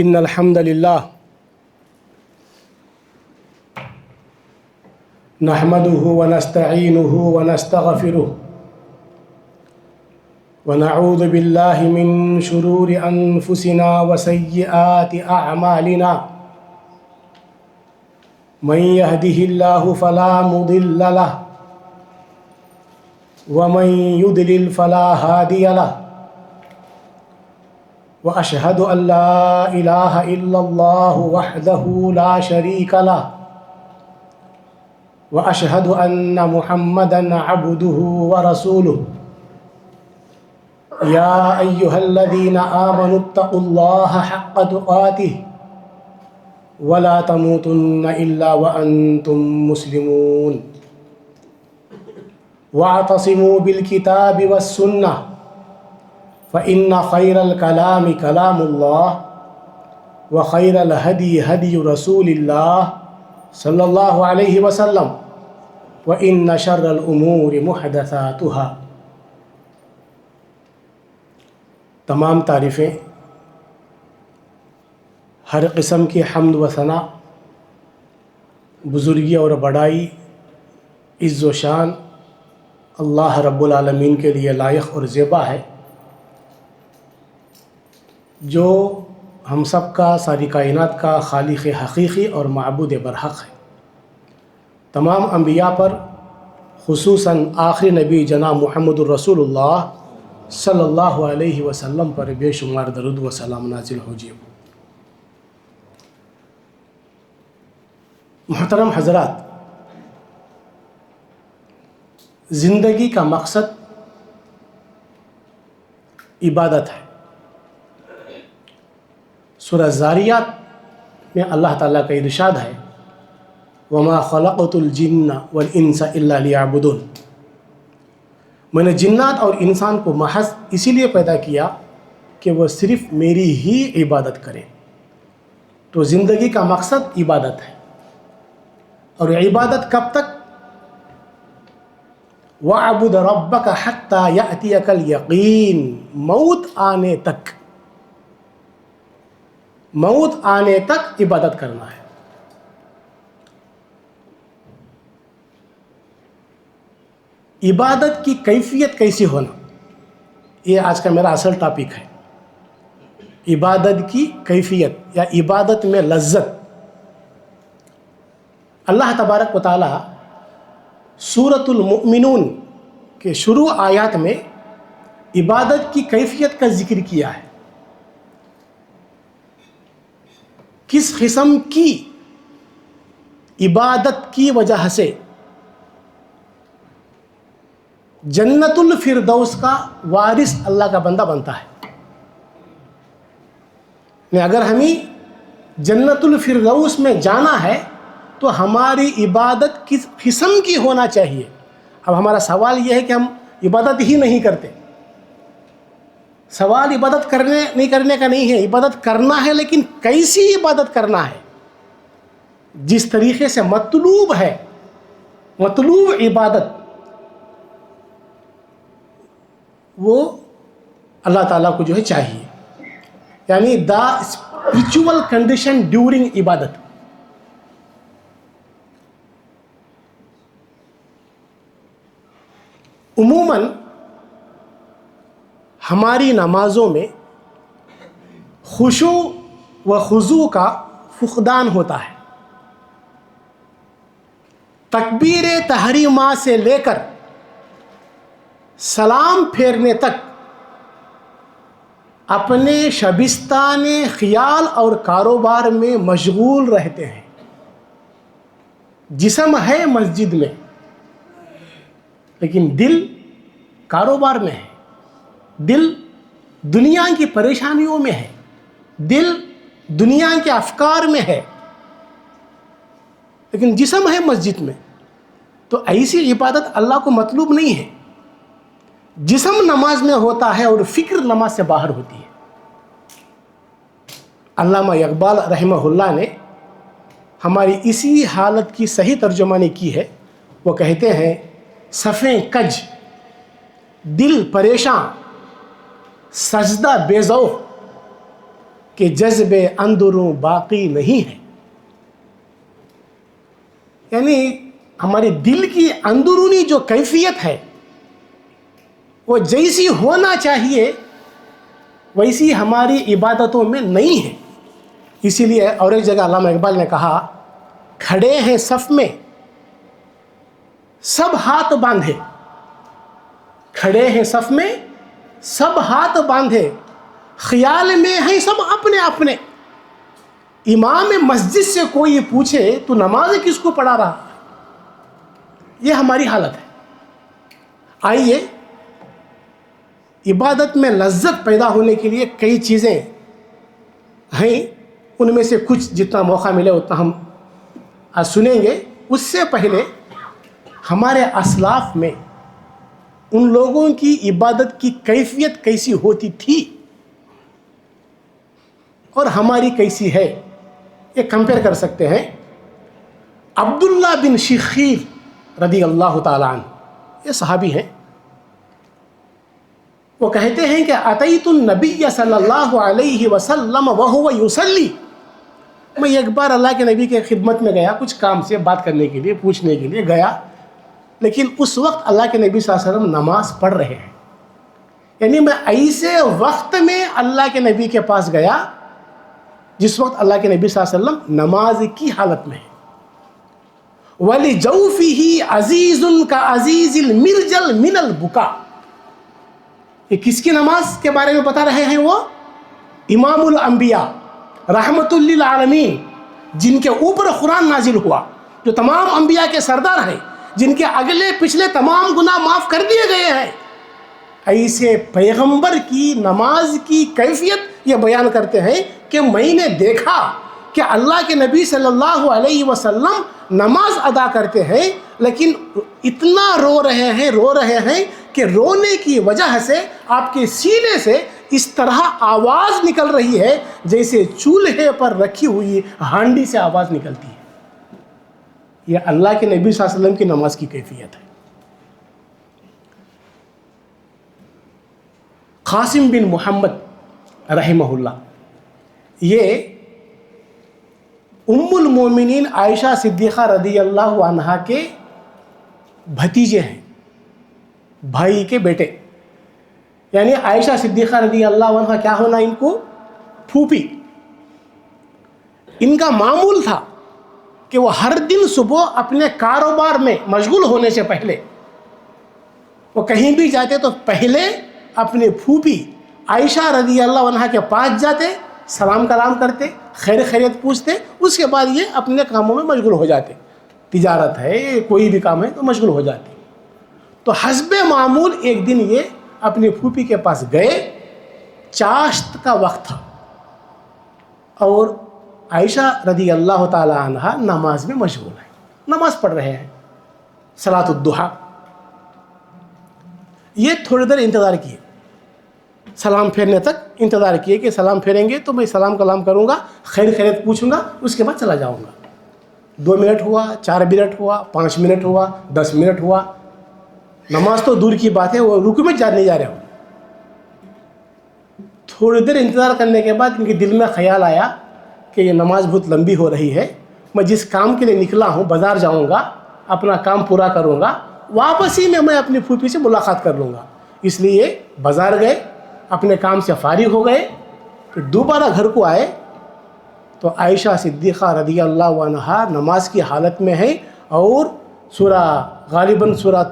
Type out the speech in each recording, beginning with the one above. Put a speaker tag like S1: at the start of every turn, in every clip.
S1: إن الحمد لله نحمده ونستعينه ونستغفره ونعوذ بالله من شرور أنفسنا وسيئات أعمالنا من يهده الله فلا مضل له ومن يضلل فلا هادي له وأشهد أن لا إله إلا الله وحده لا شريك له وأشهد أن محمدًا عبده ورسوله يا أيها الذين آمنوا اتقوا الله حق تقاته ولا تموتن إلا وأنتم مسلمون واعتصموا بالكتاب والسنة فإن خير الكلام كلام الله وخير الهدي هدي رسول الله صلی اللہ علیہ وسلم وإن شر الأمور محدثاتها۔ تمام تعریفیں، ہر قسم کی حمد و ثنا، بزرگی اور بڑائی، عز و شان اللہ رب العالمین کے لیے لائق اور زیبا ہے، جو ہم سب کا، ساری کائنات کا خالق حقیقی اور معبود برحق ہے۔ تمام انبیاء پر، خصوصاً آخری نبی جناب محمد الرسول اللہ صلی اللہ علیہ وسلم پر بے شمار درود و سلام نازل ہو جائے۔ محترم حضرات، زندگی کا مقصد عبادت ہے۔ سورہ زاریات میں اللہ تعالیٰ کا ارشاد ہے، وَمَا خَلَقْتُ الْجِنَّ وَالْإِنسَ إِلَّا لِيَعْبُدُونَ۔ میں نے جنات اور انسان کو محض اسی لیے پیدا کیا کہ وہ صرف میری ہی عبادت کریں۔ تو زندگی کا مقصد عبادت ہے، اور عبادت کب تک؟ وَاعْبُدْ رَبَّكَ حَتَّى يَأْتِيَكَ الْيَقِينُ، موت آنے تک، موت آنے تک عبادت کرنا ہے۔ عبادت کی کیفیت کیسی ہونا، یہ آج کا میرا اصل ٹاپک ہے۔ عبادت کی کیفیت یا عبادت میں لذت۔ اللہ تبارک و تعالی سورۃ المؤمنون کے شروع آیات میں عبادت کی کیفیت کا ذکر کیا ہے۔ کس قسم کی عبادت کی وجہ سے جنت الفردوس کا وارث اللہ کا بندہ بنتا ہے۔ اگر ہمیں جنت الفردوس میں جانا ہے تو ہماری عبادت کس قسم کی ہونا چاہیے؟ اب ہمارا سوال یہ ہے کہ ہم عبادت ہی نہیں کرتے۔ سوال عبادت کرنے نہیں کرنے کا نہیں ہے، عبادت کرنا ہے، لیکن کیسی عبادت کرنا ہے؟ جس طریقے سے مطلوب ہے، مطلوب عبادت، وہ اللہ تعالیٰ کو جو ہے چاہیے، یعنی دا اسپریچول کنڈیشن ڈیورنگ عبادت۔ عموماً ہماری نمازوں میں خشوع و خضوع کا فقدان ہوتا ہے۔ تکبیر تحریمہ سے لے کر سلام پھیرنے تک اپنے شبستان خیال اور کاروبار میں مشغول رہتے ہیں۔ جسم ہے مسجد میں، لیکن دل کاروبار میں ہے، دل دنیا کی پریشانیوں میں ہے، دل دنیا کے افکار میں ہے، لیکن جسم ہے مسجد میں۔ تو ایسی عبادت اللہ کو مطلوب نہیں ہے۔ جسم نماز میں ہوتا ہے اور فکر نماز سے باہر ہوتی ہے۔ علامہ اقبال رحمہ اللہ نے ہماری اسی حالت کی صحیح ترجمانی کی ہے۔ وہ کہتے ہیں، صفیں کج، دل پریشان، سجدہ بے ذوق، کہ جذبے اندروں باقی نہیں ہے. یعنی ہمارے دل کی اندرونی جو کیفیت ہے وہ جیسی ہونا چاہیے ویسی ہماری عبادتوں میں نہیں ہے. اسی لیے اور ایک جگہ علامہ اقبال نے کہا، کھڑے ہیں صف میں سب ہاتھ باندھے، کھڑے ہیں صف میں سب ہاتھ باندھے، خیال میں ہیں سب اپنے اپنے. امام مسجد سے کوئی پوچھے تو نماز کس کو پڑھا رہا؟ یہ ہماری حالت ہے. آئیے عبادت میں لذت پیدا ہونے کے لیے کئی چیزیں ہیں، ان میں سے کچھ جتنا موقع ملے اتنا ہم آج سنیں گے. اس سے پہلے ہمارے اسلاف میں ان لوگوں کی عبادت کی کیفیت کیسی ہوتی تھی اور ہماری کیسی ہے، یہ کمپیئر کر سکتے ہیں. عبداللہ بن شخیر رضی اللہ تعالیٰ عنہ، یہ صحابی ہیں. وہ کہتے ہیں کہ اتیت النبی صلی اللہ علیہ وسلم وہو یصلی، میں ایک بار اللہ کے نبی کے خدمت میں گیا، کچھ کام سے بات کرنے کے لیے، پوچھنے کے لیے گیا، لیکن اس وقت اللہ کے نبی صلی اللہ علیہ وسلم نماز پڑھ رہے ہیں. یعنی میں ایسے وقت میں اللہ کے نبی کے پاس گیا جس وقت اللہ کے نبی صلی اللہ علیہ وسلم نماز کی حالت میں ہے. وَلِجَوْفِهِ عَزِيزٌ كَعَزِيزِ الْمِرْجَلْ مِنَ الْبُكَاءِ، یہ کس کی نماز کے بارے میں بتا رہے ہیں؟ وہ امام الانبیاء رحمت للعالمین، جن کے اوپر قرآن نازل ہوا، جو تمام انبیاء کے سردار ہیں، جن کے اگلے پچھلے تمام گناہ معاف کر دیے گئے ہیں. ایسے پیغمبر کی نماز کی کیفیت یہ بیان کرتے ہیں کہ میں نے دیکھا کہ اللہ کے نبی صلی اللہ علیہ وسلم نماز ادا کرتے ہیں، لیکن اتنا رو رہے ہیں کہ رونے کی وجہ سے آپ کے سینے سے اس طرح آواز نکل رہی ہے جیسے چولہے پر رکھی ہوئی ہانڈی سے آواز نکلتی ہے. یہ اللہ کے نبی صلی اللہ علیہ وسلم کی نماز کی کیفیت ہے. قاسم بن محمد رحمہ اللہ، یہ ام المومنین عائشہ صدیقہ رضی اللہ عنہا کے بھتیجے ہیں، بھائی کے بیٹے. یعنی عائشہ صدیقہ رضی اللہ عنہا کیا ہونا ان کو؟ پھوپھی. ان کا معمول تھا کہ وہ ہر دن صبح اپنے کاروبار میں مشغول ہونے سے پہلے وہ کہیں بھی جاتے تو پہلے اپنے پھوپھی عائشہ رضی اللہ عنہا کے پاس جاتے، سلام کلام کرتے، خیر خیریت پوچھتے، اس کے بعد یہ اپنے کاموں میں مشغول ہو جاتے. تجارت ہے، کوئی بھی کام ہے تو مشغول ہو جاتے. تو حسب معمول ایک دن یہ اپنی پھوپھی کے پاس گئے، چاشت کا وقت تھا اور عائشہ رضی اللہ تعالی عنہا نماز میں مشغول ہیں، نماز پڑھ رہے ہیں، صلاۃ الضحیٰ. یہ تھوڑی دیر انتظار کیے، سلام پھیرنے تک انتظار کیے کہ سلام پھیریں گے تو میں سلام کلام کروں گا، خیر خیریت پوچھوں گا، اس کے بعد چلا جاؤں گا. 2 منٹ ہوا، 4 منٹ ہوا، 5 منٹ ہوا، 10 منٹ ہوا. نماز تو دور کی بات ہے، وہ رکوع میں نہیں جا رہے ہو. تھوڑی دیر انتظار کرنے کے بعد ان کے دل میں خیال آیا کہ یہ نماز بہت لمبی ہو رہی ہے، میں جس کام کے لیے نکلا ہوں بازار جاؤں گا، اپنا کام پورا کروں گا، واپسی میں اپنی پھوپھی سے ملاقات کر لوں گا. اس لیے بازار گئے، اپنے کام سے فارغ ہو گئے. پھر دوبارہ گھر کو آئے تو عائشہ صدیقہ رضی اللہ عنہا نماز کی حالت میں ہیں اور غالباً سورہ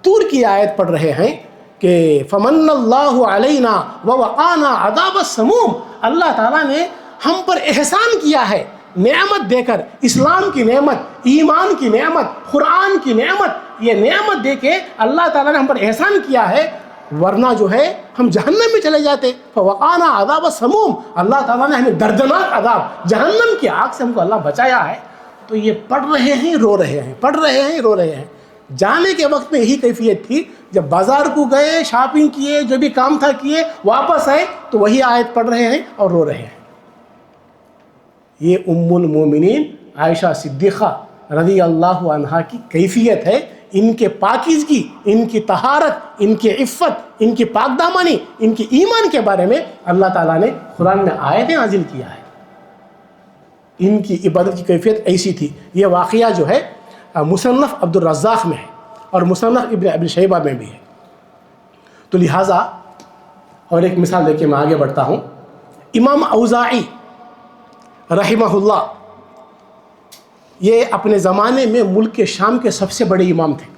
S1: طور کی آیت پڑھ رہے ہیں کہ فمن اللہ علینا ووقانا عذاب السموم، اللہ تعالیٰ نے ہم پر احسان کیا ہے نعمت دے کر، اسلام کی نعمت، ایمان کی نعمت، قرآن کی نعمت، یہ نعمت دے کے اللہ تعالیٰ نے ہم پر احسان کیا ہے، ورنہ جو ہے ہم جہنم میں چلے جاتے. فوقانا عذاب السموم، اللہ تعالیٰ نے ہمیں دردناک عذاب جہنم کی آگ سے ہم کو اللہ بچایا ہے. تو یہ پڑھ رہے ہیں رو رہے ہیں، پڑھ رہے ہیں رو رہے ہیں. جانے کے وقت میں یہی کیفیت تھی. جب بازار کو گئے، شاپنگ کیے، جو بھی کام تھا کیے، واپس آئے تو وہی آیت پڑھ رہے ہیں اور رو رہے ہیں. یہ ام المومنین عائشہ صدیقہ رضی اللہ عنہا کی کیفیت ہے. ان کے پاکیزگی، ان کی طہارت، ان کی عفت، ان کی پاک دامانی، ان کی ایمان کے بارے میں اللہ تعالیٰ نے قرآن میں آیتیں نازل کیا ہے۔ ان کی عبادت کی کیفیت ایسی تھی۔ یہ واقعہ جو ہے مصنف عبد الرزاق میں ہے اور مصنف ابن ابی شیبہ میں بھی ہے۔ تو لہٰذا اور ایک مثال دے کے میں آگے بڑھتا ہوں۔ امام اوزاعی رحمہ اللہ یہ اپنے زمانے میں ملک کے شام کے سب سے بڑے امام تھے۔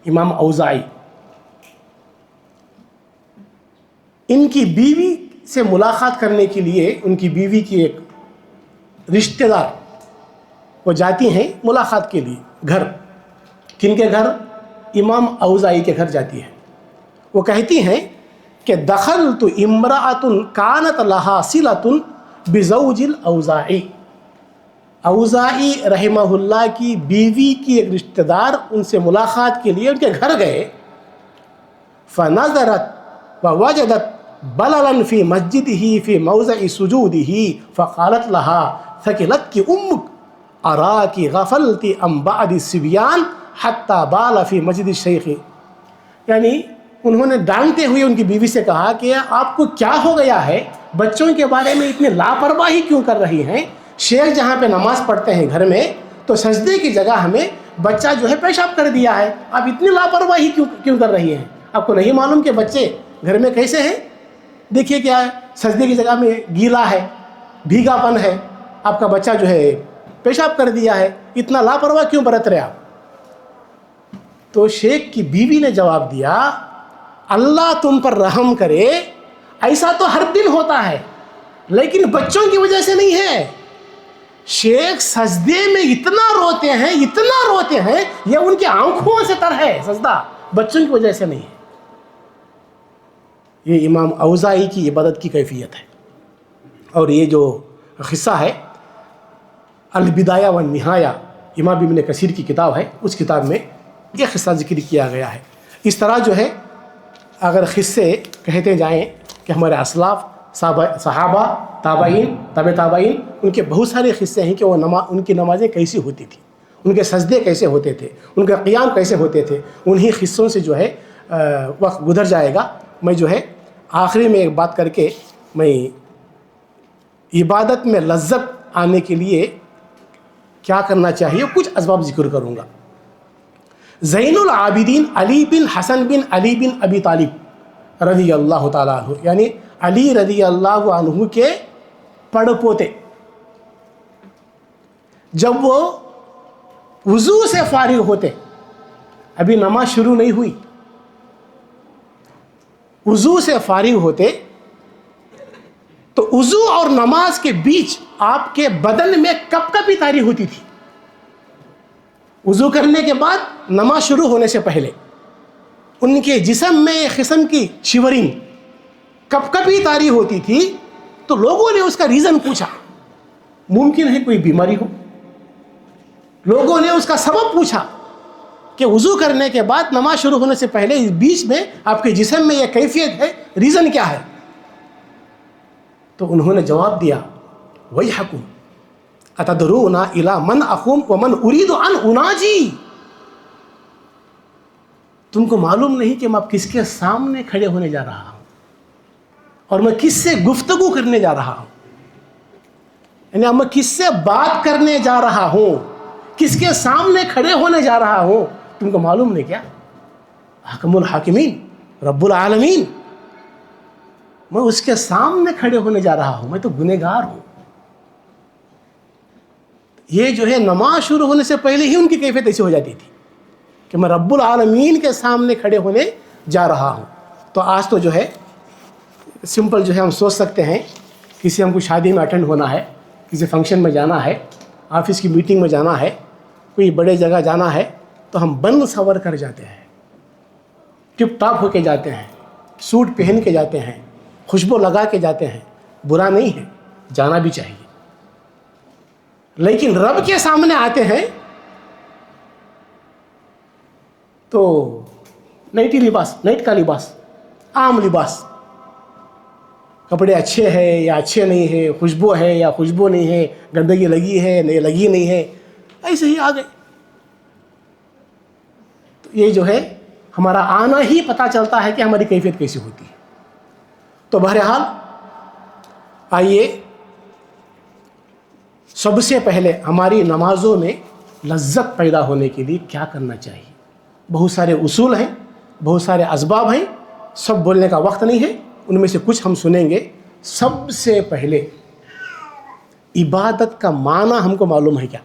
S1: امام اوزاعی ان کی بیوی سے ملاقات کرنے کے لیے ان کی بیوی کی ایک رشتہ دار وہ جاتی ہیں ملاقات کے لیے گھر۔ کن کے گھر؟ امام اوزاعی کے گھر جاتی ہے۔ وہ کہتی ہیں کہ دخلت امرأۃ کانت لها صلۃ بزوج الاوزاعی، اوزاعی رحمہ اللہ کی بیوی کی ایک رشتہ دار ان سے ملاقات کے لیے ان کے گھر گئے۔ فنظرت ووجدت بللا فی مسجدہ فی موضع سجودہ فقالت لها ثقلتک امک اراک غفلت عن بعض الصبیان حتی بال فی مسجد الشیخ، یعنی انہوں نے ڈانٹتے ہوئے ان کی بیوی سے کہا کہ آپ کو کیا ہو گیا ہے، بچوں کے بارے میں اتنی لاپرواہی کیوں کر رہی ہیں؟ شیخ جہاں پہ نماز پڑھتے ہیں گھر میں تو سجدے کی جگہ ہمیں بچہ جو ہے پیشاب کر دیا ہے، آپ اتنی لاپرواہی کیوں کر رہی ہیں؟ آپ کو نہیں معلوم کہ بچے گھر میں کیسے ہیں؟ دیکھیے کیا ہے، سجدے کی جگہ میں گیلا ہے، بھیگا پن ہے، آپ کا بچہ جو ہے پیشاب کر دیا ہے، اتنا لاپرواہ کیوں برت رہے آپ؟ تو شیخ کی بیوی نے جواب دیا، اللہ تم پر رحم کرے، ایسا تو ہر دن ہوتا ہے لیکن بچوں کی وجہ سے نہیں ہے۔ شیخ سجدے میں اتنا روتے ہیں یہ ان کی آنکھوں سے تر ہے سجدہ، بچوں کی وجہ سے نہیں ہے۔ یہ امام اوزاعی کی عبادت کی کیفیت ہے۔ اور یہ جو قصہ ہے البدایہ والنہایہ، امام ابن کثیر کی کتاب ہے، اس کتاب میں یہ قصہ ذکر کیا گیا ہے۔ اس طرح جو ہے اگر قصے کہتے جائیں کہ ہمارے اسلاف صحابہ، تابعین، تابع تابعین، ان کے بہت سارے قصے ہیں کہ وہ ان کی نمازیں کیسی ہوتی تھیں، ان کے سجدے کیسے ہوتے تھے، ان کا قیام کیسے ہوتے تھے۔ انہی قصوں سے جو ہے وقت گزر جائے گا۔ میں جو ہے آخری میں ایک بات کر کے میں عبادت میں لذت آنے کے لیے کیا کرنا چاہیے کچھ اسباب ذکر کروں گا۔ زین العابدین علی بن حسن بن علی بن ابی طالب رضی اللہ تعالیٰ عنہ، یعنی علی رضی اللہ عنہ کے پڑ پوتے، جب وہ وضو سے فارغ ہوتے، ابھی نماز شروع نہیں ہوئی، وضو سے فارغ ہوتے تو وضو اور نماز کے بیچ آپ کے بدن میں کپ کپی طاری ہوتی تھی۔ وضو کرنے کے بعد نماز شروع ہونے سے پہلے ان کے جسم میں ایک قسم کی شیورنگ، کپ کپی طاری ہوتی تھی۔ تو لوگوں نے اس کا ریزن پوچھا، ممکن ہے کوئی بیماری ہو۔ لوگوں نے اس کا سبب پوچھا کہ وضو کرنے کے بعد نماز شروع ہونے سے پہلے اس بیچ میں آپ کے جسم میں یہ کیفیت ہے، ریزن کیا ہے؟ تو انہوں نے جواب دیا، ویحکم اتدرون الی من اقوم ومن ارید ان اناجی، تم کو معلوم نہیں کہ میں اب کس کے سامنے کھڑے ہونے جا رہا ہوں اور میں کس سے گفتگو کرنے جا رہا ہوں، یعنی اب میں کس سے بات کرنے جا رہا ہوں، کس کے سامنے کھڑے ہونے جا رہا ہوں، تم کو معلوم نہیں کیا؟ حکم الحاکمین رب العالمین، میں اس کے سامنے کھڑے ہونے جا رہا ہوں، میں تو گنہگار ہوں۔ یہ جو ہے نماز شروع ہونے سے پہلے ہی ان کی کیفیت ایسی ہو جاتی تھی کہ میں رب العالمین کے سامنے کھڑے ہونے جا رہا ہوں۔ تو آج تو جو ہے سمپل جو ہے ہم سوچ سکتے ہیں، کسی ہم کو شادی میں اٹینڈ ہونا ہے، کسی فنکشن میں جانا ہے، آفس کی میٹنگ میں جانا ہے، کوئی بڑے جگہ جانا ہے، تو ہم بن سور کر جاتے ہیں، ٹپ ٹاپ ہو کے جاتے ہیں، سوٹ پہن کے جاتے ہیں، خوشبو لگا کے جاتے ہیں۔ برا نہیں ہے، جانا بھی چاہیے، لیکن رب کے سامنے آتے ہیں تو نائٹی لباس، نائٹ کا لباس، عام لباس، کپڑے اچھے ہیں یا اچھے نہیں ہیں، خوشبو ہے یا خوشبو نہیں ہے، گندگی لگی ہے نہیں لگی نہیں ہے، ایسے ہی آ گئے۔ یہ جو ہے ہمارا آنا ہی پتہ چلتا ہے کہ ہماری کیفیت کیسی ہوتی ہے. تو بہرحال آئیے سب سے پہلے ہماری نمازوں میں لذت پیدا ہونے کے لیے کیا کرنا چاہیے. بہت سارے اصول ہیں، بہت سارے اسباب ہیں، سب بولنے کا وقت نہیں ہے، ان میں سے کچھ ہم سنیں گے. سب سے پہلے عبادت کا معنی ہم کو معلوم ہے کیا؟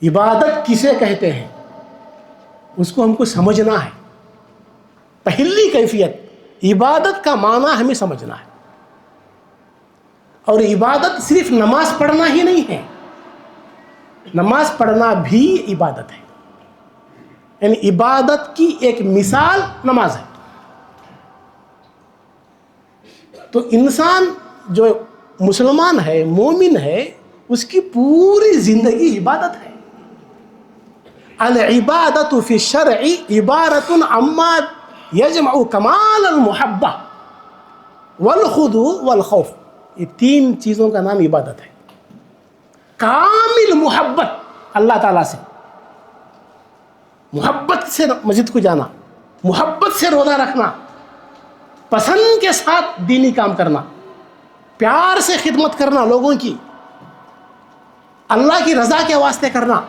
S1: عبادت کسے کہتے ہیں اس کو ہم کو سمجھنا ہے. پہلی کیفیت عبادت کا معنی ہمیں سمجھنا ہے. اور عبادت صرف نماز پڑھنا ہی نہیں ہے، نماز پڑھنا بھی عبادت ہے. یعنی عبادت کی ایک مثال نماز ہے. تو انسان جو مسلمان ہے، مومن ہے، اس کی پوری زندگی عبادت ہے. العبادت فی الشرع عبارت عما یجمع کمال المحبہ والخضوع والخوف. یہ تین چیزوں کا نام عبادت ہے. کامل محبت اللہ تعالیٰ سے، محبت سے مسجد کو جانا، محبت سے روزہ رکھنا، پسند کے ساتھ دینی کام کرنا، پیار سے خدمت کرنا لوگوں کی، اللہ کی رضا کے واسطے کرنا.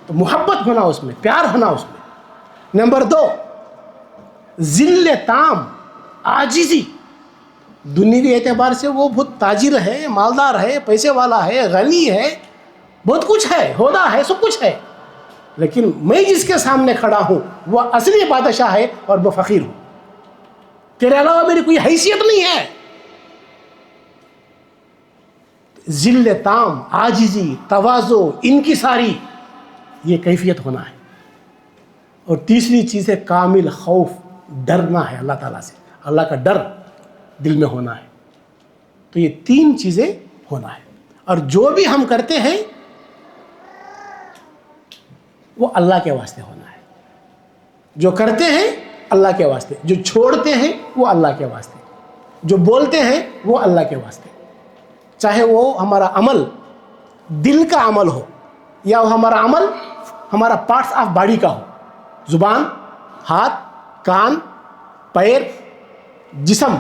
S1: تو محبت ہونا اس میں، پیار ہونا اس میں. نمبر 2 ذل تام، عاجزی. دنیوی اعتبار سے وہ بہت تاجر ہے، مالدار ہے، پیسے والا ہے، غنی ہے، بہت کچھ ہے، عہدہ ہے، سب کچھ ہے، لیکن میں جس کے سامنے کھڑا ہوں وہ اصلی بادشاہ ہے اور میں فقیر ہوں. تیرے علاوہ میری کوئی حیثیت نہیں ہے. ذل تام، عاجزی، تواضع، انکساری، یہ کیفیت ہونا ہے. اور تیسری چیز ہے کامل خوف، ڈرنا ہے اللہ تعالیٰ سے، اللہ کا ڈر دل میں ہونا ہے. تو یہ تین چیزیں ہونا ہے. اور جو بھی ہم کرتے ہیں وہ اللہ کے واسطے ہونا ہے. جو کرتے ہیں اللہ کے واسطے، جو چھوڑتے ہیں وہ اللہ کے واسطے، جو بولتے ہیں وہ اللہ کے واسطے. چاہے وہ ہمارا عمل دل کا عمل ہو یا وہ ہمارا عمل ہمارا پارٹس آف باڈی کا ہو، زبان، ہاتھ، کان، پیر، جسم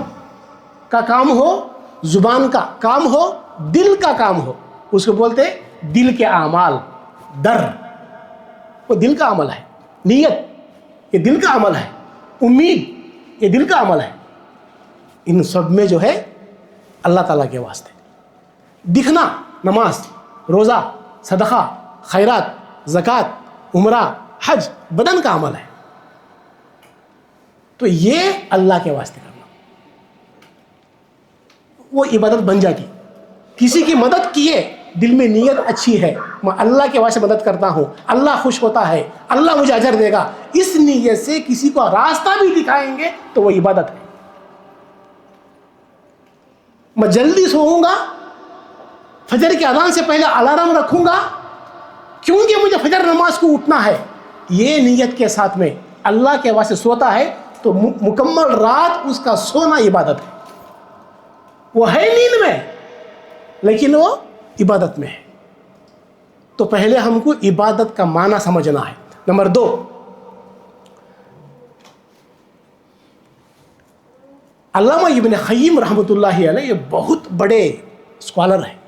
S1: کا کام ہو، زبان کا کام ہو، دل کا کام ہو، اس کو بولتے ہیں دل کے اعمال. ڈر وہ دل کا عمل ہے، نیت یہ دل کا عمل ہے، امید یہ دل کا عمل ہے. ان سب میں جو ہے اللہ تعالیٰ کے واسطے. دکھنا، نماز، روزہ، صدقہ، خیرات، زکوٰۃ، عمرہ، حج بدن کا عمل ہے. تو یہ اللہ کے واسطے کرنا، وہ عبادت بن جاتی. کسی کی مدد کیے، دل میں نیت اچھی ہے، میں اللہ کے واسطے مدد کرتا ہوں، اللہ خوش ہوتا ہے، اللہ مجھے اجر دے گا، اس نیت سے کسی کو راستہ بھی دکھائیں گے تو وہ عبادت ہے. میں جلدی سوؤں گا، فجر کی اذان سے پہلے الارم رکھوں گا کیونکہ مجھے فجر نماز کو اٹھنا ہے، یہ نیت کے ساتھ میں اللہ کے واسطے سوتا ہے تو مکمل رات اس کا سونا عبادت ہے. وہ ہے نیند میں لیکن وہ عبادت میں ہے. تو پہلے ہم کو عبادت کا معنی سمجھنا ہے. نمبر 2 علامہ ابن قیم رحمۃ اللہ علیہ یہ بہت بڑے اسکالر ہیں،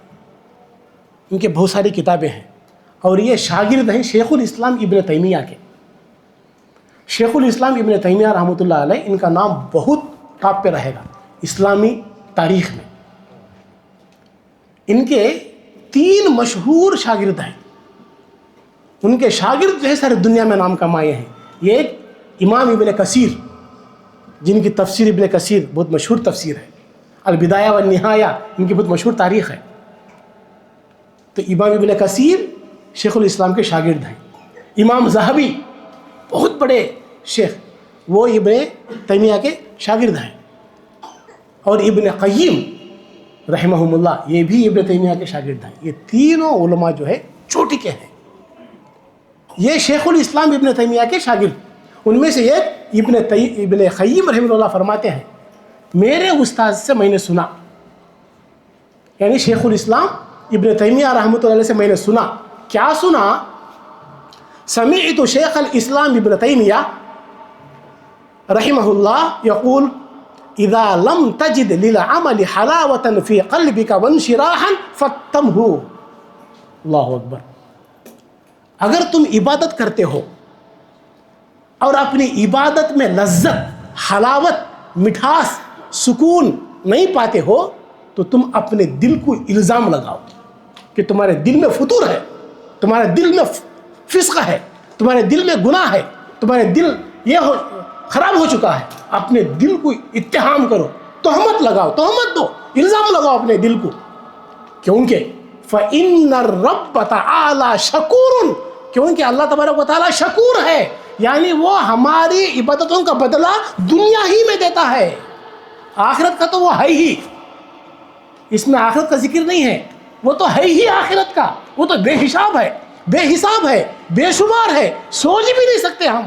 S1: ان کے بہت ساری کتابیں ہیں، اور یہ شاگرد ہیں شیخ الاسلام ابن تیمیہ کے. شیخ الاسلام ابن تیمیہ رحمۃ اللہ علیہ، ان کا نام بہت ٹاپ پہ رہے گا اسلامی تاریخ میں. ان کے 3 مشہور شاگرد ہیں. ان کے شاگرد جو ہے سارے دنیا میں نام کمائے ہیں. یہ ایک امام ابن کثیر، جن کی تفسیر ابن کثیر بہت مشہور تفسیر ہے، البدایہ والنہایہ ان کی بہت مشہور تاریخ ہے. تو امام ابن کثیر شیخ الاسلام کے شاگرد ہیں. امام ذہبی بہت بڑے شیخ، وہ ابن تیمیہ کے شاگرد ہیں. اور ابن قیم رحمہم اللہ یہ بھی ابن تیمیہ کے شاگرد ہیں. یہ تینوں علماء جو ہے چوٹی کے ہیں. یہ شیخ الاسلام ابن تیمیہ کے شاگرد. ان میں سے ایک ابن قیم رحمہ اللہ فرماتے ہیں میرے استاد سے میں نے سنا، یعنی شیخ الاسلام ابن تیمیہ رحمۃ اللہ علیہ سے میں نے سنا. کیا سنا؟ سمعت شیخ الاسلام ابن تیمیہ رحمہ اللہ یقول اذا لم تجد للعمل حلاوة في قلبك وانشراحا فاتمه. اللہ اکبر. اگر تم عبادت کرتے ہو اور اپنی عبادت میں لذت، حلاوت، مٹھاس، سکون نہیں پاتے ہو تو تم اپنے دل کو الزام لگاؤ کہ تمہارے دل میں فطور ہے، تمہارے دل میں فسق ہے، تمہارے دل میں گناہ ہے، تمہارے دل خراب ہو چکا ہے. اپنے دل کو اتہام کرو، تہمت لگاؤ، تہمت دو، الزام لگاؤ اپنے دل کو. کیونکہ فَإِنَّ الرَّبَّ تَعَالَى شَكُورٌ، کیونکہ اللہ تبارک و تعالیٰ شکور ہے، یعنی وہ ہماری عبادتوں کا بدلہ دنیا ہی میں دیتا ہے. آخرت کا تو وہ ہے ہی، اس میں آخرت کا ذکر نہیں ہے، وہ تو ہے ہی آخرت کا، وہ تو بے حساب ہے، بے حساب ہے، بے شمار ہے، سوچ بھی نہیں سکتے ہم.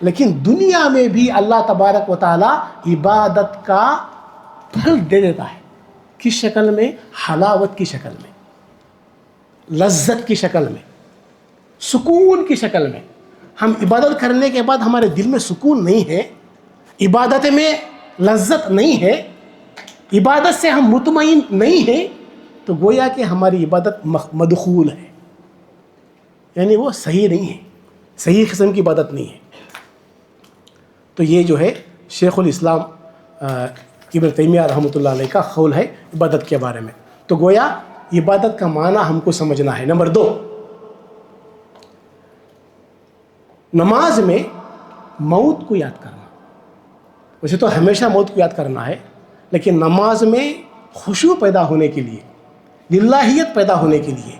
S1: لیکن دنیا میں بھی اللہ تبارک و تعالیٰ عبادت کا پھل دے دیتا ہے. کس شکل میں؟ حلاوت کی شکل میں، لذت کی شکل میں، سکون کی شکل میں. ہم عبادت کرنے کے بعد ہمارے دل میں سکون نہیں ہے، عبادت میں لذت نہیں ہے، عبادت سے ہم مطمئن نہیں ہیں، تو گویا کہ ہماری عبادت مدخول ہے، یعنی وہ صحیح نہیں ہے، صحیح قسم کی عبادت نہیں ہے. تو یہ جو ہے شیخ الاسلام ابن تیمیہ رحمۃ اللہ علیہ کا قول ہے عبادت کے بارے میں. تو گویا عبادت کا معنی ہم کو سمجھنا ہے. نمبر 2، نماز میں موت کو یاد کرنا. ویسے تو ہمیشہ موت کو یاد کرنا ہے، لیکن نماز میں خشوع پیدا ہونے کے لیے، للہیت پیدا ہونے کے لیے،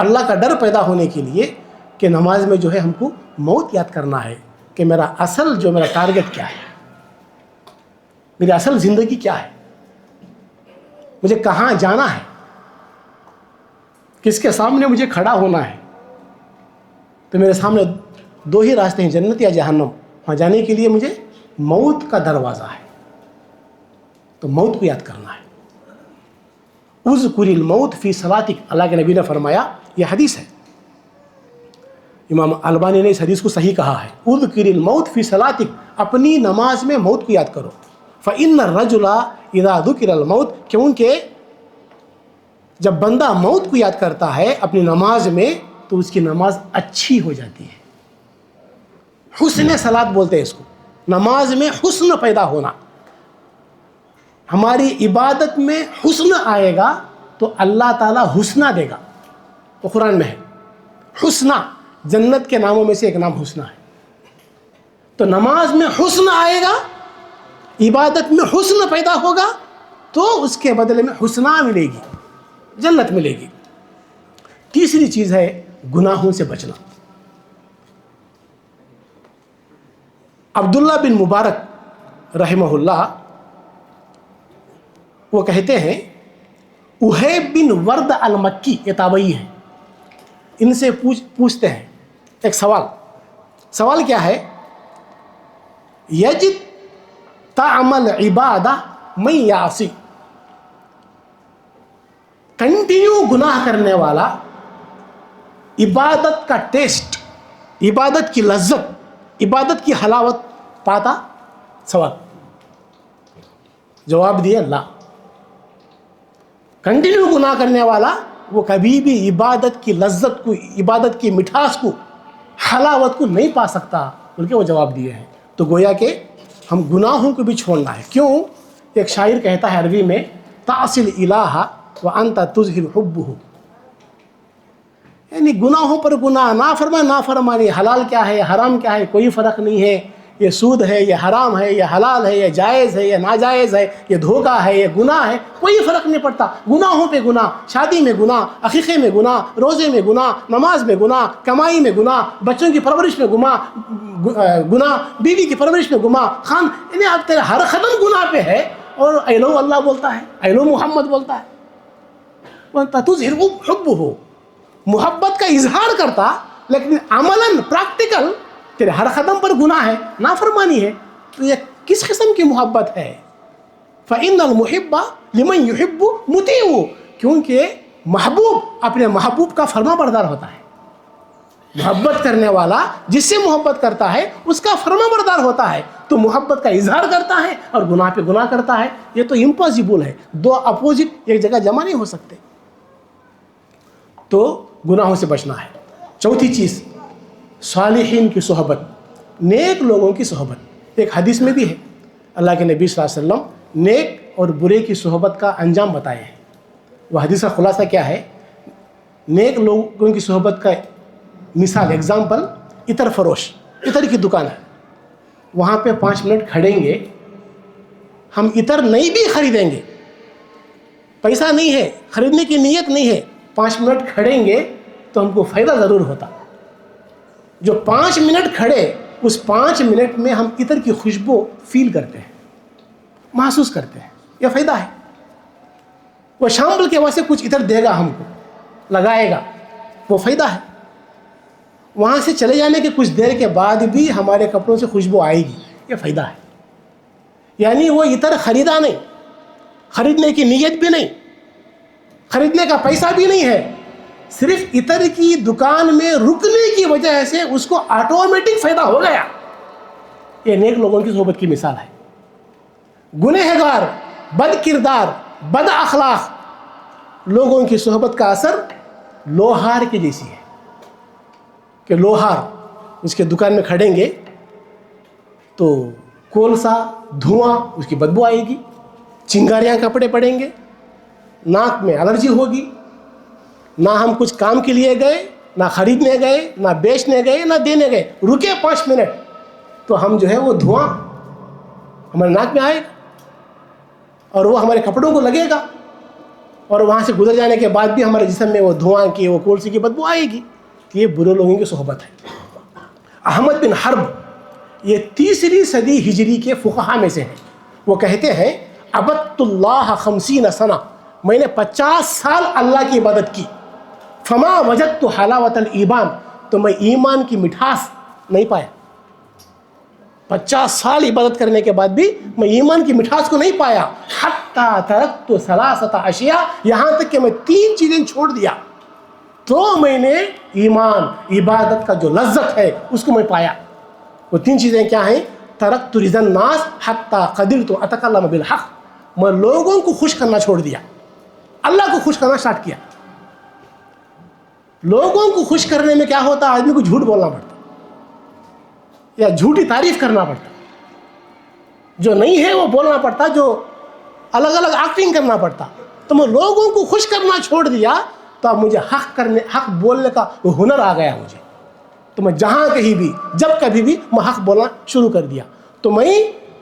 S1: اللہ کا ڈر پیدا ہونے کے لیے کہ نماز میں جو ہے ہم کو موت یاد کرنا ہے کہ میرا ٹارگٹ کیا ہے، میری اصل زندگی کیا ہے، مجھے کہاں جانا ہے، کس کے سامنے مجھے کھڑا ہونا ہے. تو میرے سامنے 2 ہی راستے ہیں، جنت یا جہنم. وہاں جانے کے لیے مجھے موت کا دروازہ ہے، تو موت کو یاد کرنا ہے. اذکر الموت فی صلاتک، اللہ کے نبی نے فرمایا، یہ حدیث ہے، امام البانی نے اس حدیث کو صحیح کہا ہے. اذکر الموت فی صلاتک، اپنی نماز میں موت کو یاد کرو. فإن الرجل اذا ذکر الموت، کیونکہ جب بندہ موت کو یاد کرتا ہے اپنی نماز میں تو اس کی نماز اچھی ہو جاتی ہے. حسن صلاۃ بولتے ہیں اس کو، نماز میں حسن پیدا ہونا. ہماری عبادت میں حسن آئے گا تو اللہ تعالیٰ حسنہ دے گا. وہ قرآن میں ہے حسنہ، جنت کے ناموں میں سے ایک نام حسنہ ہے. تو نماز میں حسن آئے گا، عبادت میں حسن پیدا ہوگا تو اس کے بدلے میں حسنہ ملے گی، جنت ملے گی. تیسری چیز ہے گناہوں سے بچنا. عبداللہ بن مبارک رحمہ اللہ وہ کہتے ہیں، احیب بن ورد المکی، یہ تابعی ہیں، ان سے پوچھتے ہیں ایک سوال کیا ہے؟ یجد طعم العبادہ من یعصی، کنٹینیو گناہ کرنے والا عبادت کا ٹیسٹ، عبادت کی لذت، عبادت کی حلاوت پاتا؟ سوال. جواب دیا لا. کنٹینیو گناہ کرنے والا وہ کبھی بھی عبادت کی لذت کو، عبادت کی مٹھاس کو، حلاوت کو نہیں پا سکتا، بلکہ وہ جواب دیے ہیں. تو گویا کہ ہم گناہوں کو بھی چھوڑنا ہے. کیوں؟ ایک شاعر کہتا ہے عربی میں، تعصی الالہ وانت تظہر حبہ، یعنی گناہوں پر گناہ، نافرمانی، حلال کیا ہے، حرام کیا ہے، کوئی فرق نہیں ہے. یہ سود ہے، یہ حرام ہے، یہ حلال ہے، یہ جائز ہے، یہ ناجائز ہے، یہ دھوکہ ہے، یہ گناہ ہے، کوئی فرق نہیں پڑتا. گناہوں پہ گناہ، شادی میں گناہ، عقیقے میں گناہ، روزے میں گناہ، نماز میں گناہ، کمائی میں گناہ، بچوں کی پرورش میں گناہ، بیوی کی پرورش میں گناہ، یعنی اب تیرے ہر قدم گناہ پہ ہے. اور ایلو اللہ بولتا ہے، ایلو محمد بولتا ہے، وَأَنْتَ تُظْهِرُ حُبُّهُ، محبت کا اظہار کرتا، لیکن عملاً پریکٹیکل تیرے ہر قدم پر گناہ ہے، نافرمانی ہے. تو یہ کس قسم کی محبت ہے؟ فَإِنَّ الْمُحِبَّ لِمَنْ يُحِبُّ مُطِيعُ، کیونکہ محبوب اپنے محبوب کا فرما بردار ہوتا ہے. محبت کرنے والا جس سے محبت کرتا ہے اس کا فرما بردار ہوتا ہے، تو محبت کا اظہار کرتا ہے اور گناہ پہ گناہ کرتا ہے. یہ تو امپاسبل ہے، دو اپوزٹ ایک جگہ جمع نہیں ہو سکتے. تو گناہوں سے بچنا ہے. چوتھی چیز، صالحین کی صحبت، نیک لوگوں کی صحبت. ایک حدیث میں بھی ہے، اللہ کے نبی صلی اللہ علیہ وسلم نیک اور برے کی صحبت کا انجام بتائے ہیں. وہ حدیث کا خلاصہ کیا ہے؟ نیک لوگوں کی صحبت کا مثال، ایگزامپل، عطر فروش، عطر کی دکان ہے. وہاں پہ 5 منٹ کھڑیں گے، ہم عطر نہیں بھی خریدیں گے، پیسہ نہیں ہے، خریدنے کی نیت نہیں ہے، 5 منٹ کھڑیں گے تو ہم کو فائدہ ضرور ہوتا. جو 5 منٹ کھڑے، اس 5 منٹ میں ہم عطر کی خوشبو فیل کرتے ہیں، محسوس کرتے ہیں، یہ فائدہ ہے. وہ شامل کے واسطے کچھ عطر دے گا، ہم کو لگائے گا، وہ فائدہ ہے. وہاں سے چلے جانے کے کچھ دیر کے بعد بھی ہمارے کپڑوں سے خوشبو آئے گی، یہ فائدہ ہے. یعنی وہ عطر خریدا نہیں، خریدنے کی نیت بھی نہیں، خریدنے کا پیسہ بھی نہیں ہے، صرف عطر کی دکان میں رکنے کی وجہ سے اس کو آٹومیٹک فائدہ ہو گیا. یہ نیک لوگوں کی صحبت کی مثال ہے. گنہگار، بد کردار، بد اخلاق لوگوں کی صحبت کا اثر لوہار کے جیسی ہے کہ لوہار اس کے دکان میں کھڑیں گے تو کولسا، دھواں، اس کی بدبو آئے گی، چنگاریاں کپڑے پڑیں گے، ناک میں الرجی ہوگی. نہ ہم کچھ کام کے لیے گئے، نہ خریدنے گئے، نہ بیچنے گئے، نہ دینے گئے، رکے 5 منٹ تو ہم جو ہے وہ دھواں ہمارے ناک میں آئے گا اور وہ ہمارے کپڑوں کو لگے گا، اور وہاں سے گزر جانے کے بعد بھی ہمارے جسم میں وہ دھواں کی، وہ کولسی کی بدبو آئے گی. یہ برے لوگوں کی صحبت ہے. احمد بن حرب یہ 3 صدی ہجری کے فقہا میں سے ہیں. وہ کہتے ہیں عبدت اللہ 50 سنہ، میں نے 50 سال اللہ کی عبادت کی. فما وجدت حلاوت الایمان، تو میں ایمان کی مٹھاس نہیں پایا. 50 سال عبادت کرنے کے بعد بھی میں ایمان کی مٹھاس کو نہیں پایا. حتی ترکت 3 اشیاء، یہاں تک کہ میں 3 چیزیں چھوڑ دیا تو میں نے ایمان، عبادت کا جو لذت ہے اس کو میں پایا. وہ 3 چیزیں کیا ہیں؟ ترکت رضا الناس حتی قدرت اتکلم بالحق، میں لوگوں کو خوش کرنا چھوڑ دیا، اللہ کو خوش کرنا اسٹارٹ کیا. لوگوں کو خوش کرنے میں کیا ہوتا ہے؟ آدمی کو جھوٹ بولنا پڑتا یا جھوٹی تعریف کرنا پڑتا، جو نہیں ہے وہ بولنا پڑتا، جو الگ الگ ایکٹنگ کرنا پڑتا. تو میں لوگوں کو خوش کرنا چھوڑ دیا تو اب مجھے حق بولنے کا وہ ہنر آ گیا مجھے. تو میں جہاں کہیں بھی، جب کبھی بھی میں حق بولنا شروع کر دیا. تو میں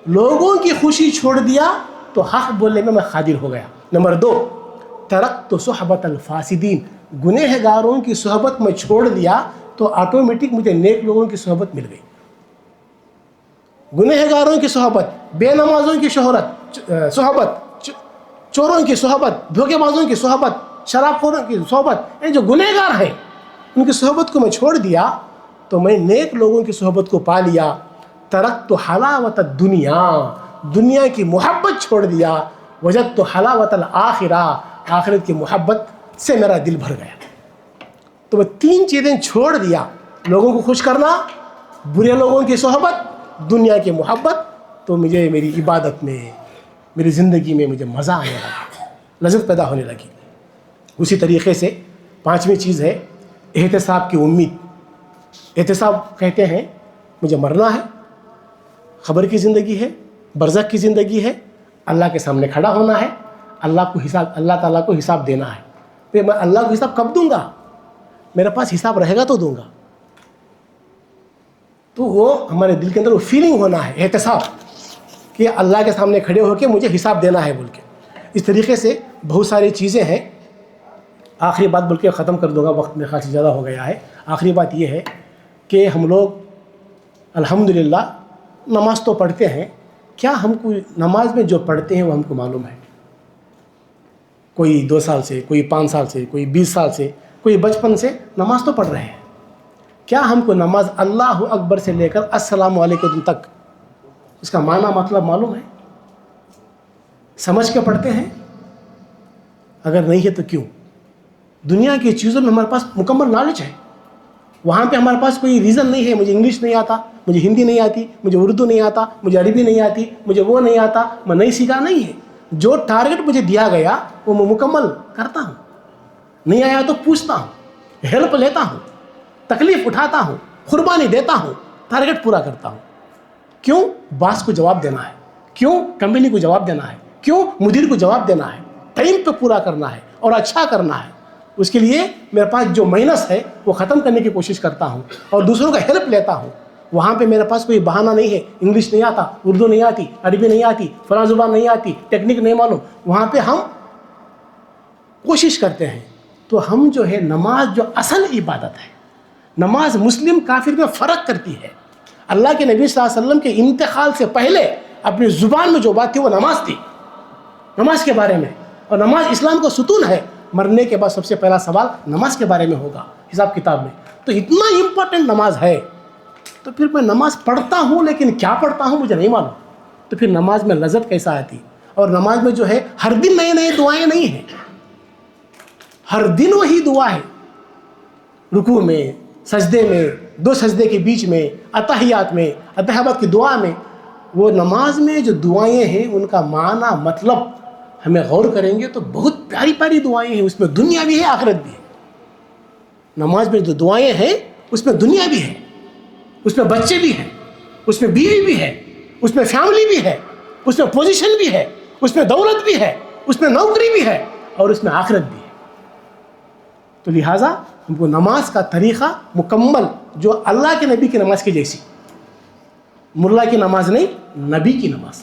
S1: لوگوں کی خوشی چھوڑ دیا تو حق بولنے میں قادر ہو گیا. نمبر 2، ترکت صحبت الفاسدین، گنہگاروں کی صحبت میں چھوڑ دیا تو آٹومیٹک مجھے نیک لوگوں کی صحبت مل گئی. گنہگاروں کی صحبت، بے نمازوں کی صحبت، چوروں کی صحبت، دھوکے بازوں کی صحبت، شراب خوروں کی صحبت، یہ جو گنہگار ہیں ان کی صحبت کو میں چھوڑ دیا تو میں نیک لوگوں کی صحبت کو پا لیا. ترکت حلاوت الدنیا، دنیا کی محبت چھوڑ دیا. وجدت حلاوت الآخرہ، آخرت کی محبت سے میرا دل بھر گیا. تو میں 3 چیزیں چھوڑ دیا، لوگوں کو خوش کرنا، برے لوگوں کی صحبت، دنیا کی محبت. تو مجھے میری عبادت میں، میری زندگی میں مجھے مزہ آنے لگا، لذت پیدا ہونے لگی. اسی طریقے سے 5ویں چیز ہے احتساب کی امید. احتساب کہتے ہیں مجھے مرنا ہے، خبر کی زندگی ہے، برزخ کی زندگی ہے، اللہ کے سامنے کھڑا ہونا ہے، اللہ تعالیٰ کو حساب دینا ہے. پھر میں اللہ کو حساب کب دوں گا؟ میرے پاس حساب رہے گا تو دوں گا. تو وہ ہمارے دل کے اندر وہ فیلنگ ہونا ہے، احتساب، کہ اللہ کے سامنے کھڑے ہو کے مجھے حساب دینا ہے بول کے. اس طریقے سے بہت ساری چیزیں ہیں. آخری بات بول کے ختم کر دوں گا، وقت میرے خیال سے زیادہ ہو گیا ہے. آخری بات یہ ہے کہ ہم لوگ الحمدللہ نماز تو پڑھتے ہیں. کیا ہم کو نماز میں جو پڑھتے ہیں وہ ہم کو معلوم ہے؟ کوئی 2 سال سے، کوئی 5 سال سے، کوئی 20 سال سے، کوئی بچپن سے نماز تو پڑھ رہے ہیں. کیا ہم کو نماز اللہ اکبر سے لے کر السلام علیکم تک اس کا معنی مطلب معلوم ہے؟ سمجھ کے پڑھتے ہیں؟ اگر نہیں ہے تو کیوں؟ دنیا کی چیزوں میں ہمارے پاس مکمل نالج ہے، وہاں پہ ہمارے پاس کوئی ریزن نہیں ہے مجھے انگلش نہیں آتا، مجھے ہندی نہیں آتی، مجھے اردو نہیں آتا، مجھے عربی نہیں آتی، مجھے وہ نہیں آتا، میں نہیں سیکھا، نہیں ہے۔ جو ٹارگٹ مجھے دیا گیا وہ میں مکمل کرتا ہوں، نہیں آیا تو پوچھتا ہوں، ہیلپ لیتا ہوں، تکلیف اٹھاتا ہوں، قربانی دیتا ہوں، ٹارگٹ پورا کرتا ہوں۔ کیوں؟ باس کو جواب دینا ہے، کیوں کمپنی کو جواب دینا ہے، کیوں مدیر کو جواب دینا ہے، ٹائم پہ پورا کرنا ہے اور اچھا کرنا ہے۔ اس کے لیے میرے پاس جو مائنس ہے وہ ختم کرنے کی کوشش کرتا ہوں اور دوسروں کا ہیلپ لیتا ہوں۔ وہاں پہ میرے پاس کوئی بہانہ نہیں ہے، انگلش نہیں آتا، اردو نہیں آتی، عربی نہیں آتی، فلاں زبان نہیں آتی، ٹیکنیک نہیں معلوم، وہاں پہ ہم کوشش کرتے ہیں۔ تو ہم جو ہے نماز جو اصل عبادت ہے، نماز مسلم کافر میں فرق کرتی ہے۔ اللہ کے نبی صلی اللہ علیہ وسلم کے انتقال سے پہلے اپنی زبان میں جو بات تھی وہ نماز تھی، نماز کے بارے میں، اور نماز اسلام کا ستون ہے۔ مرنے کے بعد سب سے پہلا سوال نماز کے بارے میں ہوگا حساب کتاب میں۔ تو اتنا امپورٹنٹ نماز ہے، تو پھر میں نماز پڑھتا ہوں لیکن کیا پڑھتا ہوں مجھے نہیں معلوم، تو پھر نماز میں لذت کیسا آتی؟ اور نماز میں جو ہے ہر دن نئے نئے دعائیں نہیں ہیں، ہر دن وہی دعا ہے، رکوع میں، سجدے میں، دو سجدے کے بیچ میں، اتحیات میں، اتحیات کی دعا میں۔ وہ نماز میں جو دعائیں ہیں ان کا معنی مطلب ہمیں غور کریں گے تو بہت پیاری پیاری دعائیں ہیں، اس میں دنیا بھی ہے آخرت بھی ہے۔ نماز میں جو دعائیں ہیں اس میں دنیا بھی ہے، اس میں بچے بھی ہیں، اس میں بیوی بھی ہے، اس میں فیملی بھی ہے، اس میں پوزیشن بھی ہے، اس میں دولت بھی ہے، اس میں نوکری بھی ہے، اور اس میں آخرت بھی ہے۔ تو لہٰذا ہم کو نماز کا طریقہ مکمل جو اللہ کے نبی کی نماز کی جیسی، ملا کی نماز نہیں، نبی کی نماز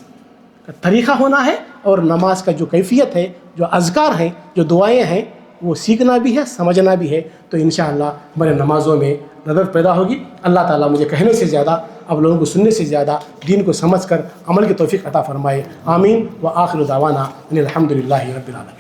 S1: کا طریقہ ہونا ہے، اور نماز کا جو کیفیت ہے، جو اذکار ہیں، جو دعائیں ہیں، وہ سیکھنا بھی ہے، سمجھنا بھی ہے۔ تو انشاءاللہ ہمارے نمازوں میں لذت پیدا ہوگی۔ اللہ تعالیٰ مجھے کہنے سے زیادہ، اب لوگوں کو سننے سے زیادہ دین کو سمجھ کر عمل کی توفیق عطا فرمائے۔ آمین۔ وآخر دعوانا ان الحمد للہ رب العالمین۔